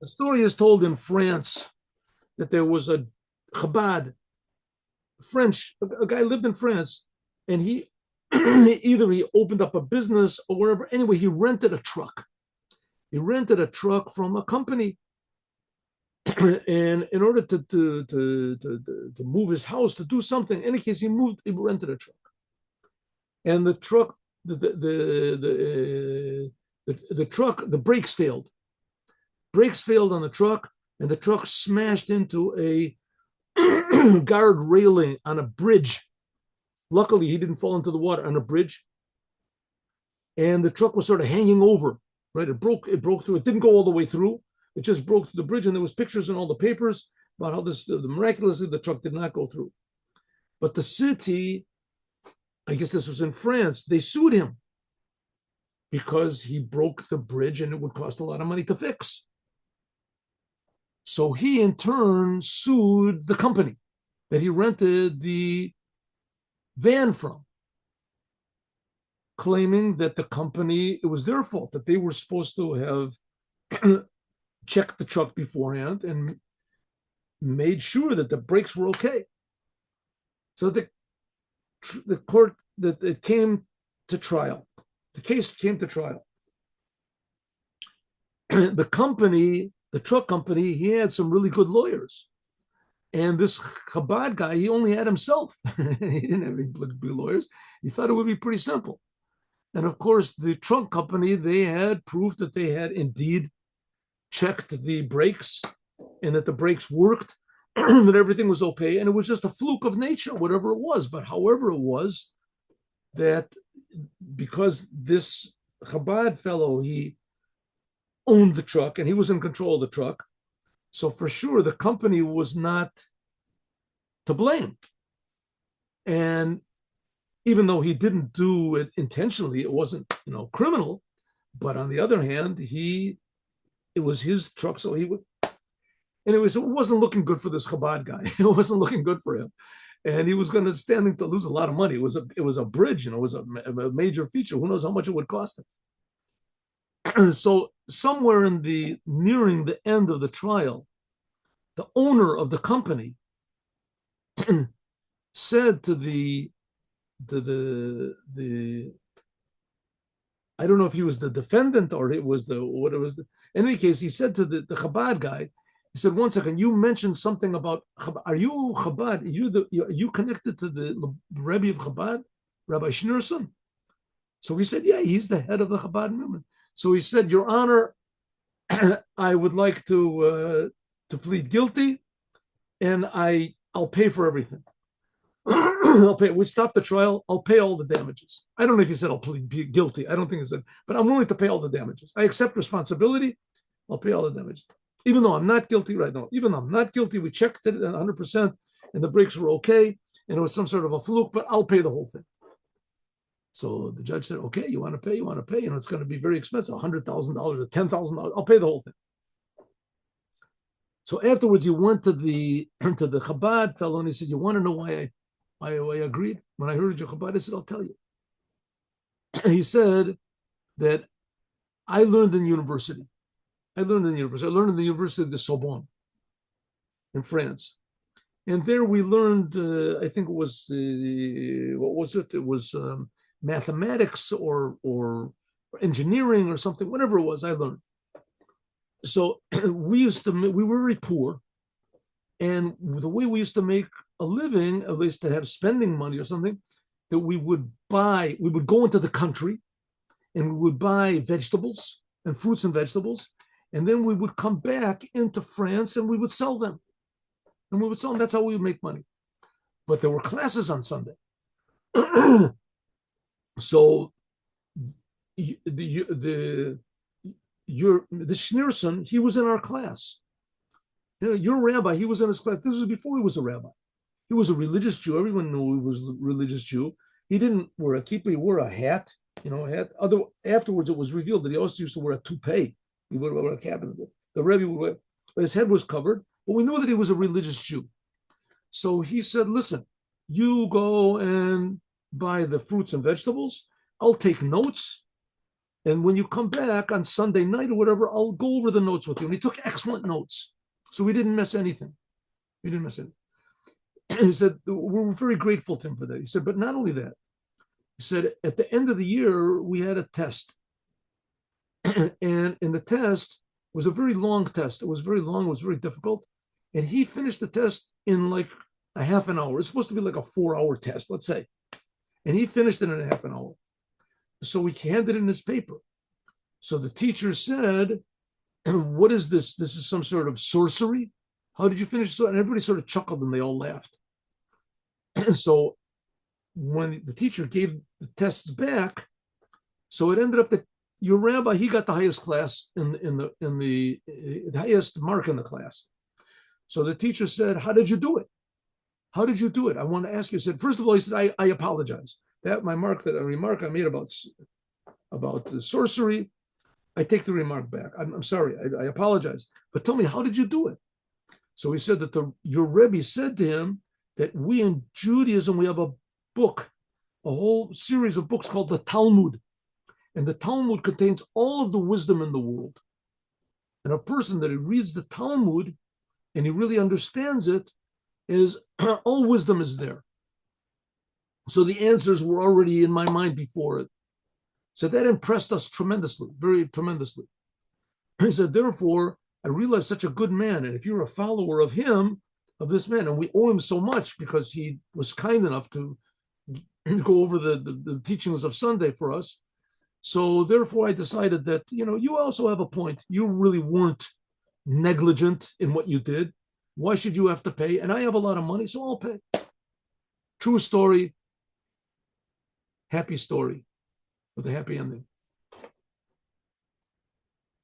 The story is told in France that there was a Chabad, a guy lived in France, and he either he opened up a business or wherever. Anyway, he rented a truck. He rented a truck from a company, and in order to move his house to do something, in any case, he rented a truck, and the truck the truck the brakes failed on the truck, and the truck smashed into a guard railing on a bridge. Luckily, he didn't fall into the water on a bridge, and the truck was sort of hanging over. Right, it broke through. It didn't go all the way through. It just broke through the bridge, and there was pictures in all the papers about how miraculously the truck did not go through. But the city, I guess this was in France, they sued him because he broke the bridge and it would cost a lot of money to fix. So he in turn sued the company that he rented the van from, claiming that the company, it was their fault, that they were supposed to have checked the truck beforehand and made sure that the brakes were okay. So the court, that it came to trial. The case came to trial. The truck company, he had some really good lawyers. And this Chabad guy, he only had himself. He didn't have any good lawyers. He thought it would be pretty simple. And of course, the truck company, they had proof that they had indeed checked the brakes and that the brakes worked, that everything was okay. And it was just a fluke of nature, whatever it was. But however it was, that because this Chabad fellow, he owned the truck and he was in control of the truck. So for sure, the company was not to blame. And even though he didn't do it intentionally, it wasn't, criminal. But on the other hand, it was his truck, so he would. Anyways, it wasn't looking good for this Chabad guy. It wasn't looking good for him, and he was standing to lose a lot of money. It was a bridge, it was a major feature. Who knows how much it would cost him? So somewhere nearing the end of the trial, the owner of the company said to the I don't know if he was the defendant or it was in any case, he said to the Chabad guy, he said, "1 second, you mentioned something about Chabad. Are you Chabad? Are you connected to the Rebbe of Chabad, Rabbi Schneerson?" So he said, "Yeah, he's the head of the Chabad movement." So he said, "Your Honor, I would like to plead guilty, and I'll pay for everything. I'll pay. We stop the trial. I'll pay all the damages." I don't know if he said I'll plead guilty. I don't think he said, but I'm willing to pay all the damages. I accept responsibility. I'll pay all the damages, even though I'm not guilty right now. Even though I'm not guilty, we checked it 100%, and the brakes were okay, and it was some sort of a fluke. But I'll pay the whole thing. So the judge said, "Okay, you want to pay? You want to pay? It's going to be very expensive, $100,000 or $10,000. I'll pay the whole thing." So afterwards, he went to the Chabad fellow and he said, "You want to know why I agreed? When I heard your Chabad, I said, I'll tell you." He said that I learned in university. I learned in the University of the Sorbonne in France. And there we learned, I think it was, what was it? It was mathematics or engineering or something, whatever it was, I learned. So we were very poor. And the way we used to make a living, at least to have spending money or something, that we would go into the country and we would buy vegetables and fruits and vegetables. And then we would come back into France and we would sell them. And we would sell them. That's how we would make money. But there were classes on Sunday. So the Schneerson, he was in our class. Your rabbi, he was in his class. This was before he was a rabbi. He was a religious Jew. Everyone knew he was a religious Jew. He didn't wear a kippah. He wore a hat. A hat. Afterwards, it was revealed that he also used to wear a toupee. He would wear a cap. The Rebbe would wear, but his head was covered. But we knew that he was a religious Jew. So he said, "Listen, you go and buy the fruits and vegetables. I'll take notes, And when you come back on Sunday night or whatever, I'll go over the notes with you. And he took excellent notes. So we didn't miss anything. We didn't miss anything. He said, we're very grateful to him for that. He said, but not only that, he said, at the end of the year, we had a test. And in the test was a very long test. It was very long. It was very difficult. And he finished the test in like a half an hour. It's supposed to be like a 4-hour test, let's say. And he finished it in a half an hour. So we handed in his paper. So the teacher said, what is this? This is some sort of sorcery? How did you finish? And everybody sort of chuckled and they all laughed. And so when the teacher gave the tests back, so it ended up that your rabbi, he got the highest class in the highest mark in the class. So the teacher said, how did you do it? How did you do it? I want to ask you. He said, first of all, he said, I apologize. That my remark I made about the sorcery, I take the remark back. I'm sorry. I apologize. But tell me, how did you do it? So he said that your Rebbe said to him that we in Judaism, we have a book, a whole series of books called the Talmud. And the Talmud contains all of the wisdom in the world. And a person that reads the Talmud and he really understands it is all wisdom is there. So the answers were already in my mind before it. So that impressed us tremendously, very tremendously. He said, therefore, I realized such a good man. And if you're a follower of him, of this man, and we owe him so much because he was kind enough to go over the teachings of Sunday for us. So therefore, I decided that, you also have a point. You really weren't negligent in what you did. Why should you have to pay? And I have a lot of money, so I'll pay. True story, happy story with a happy ending.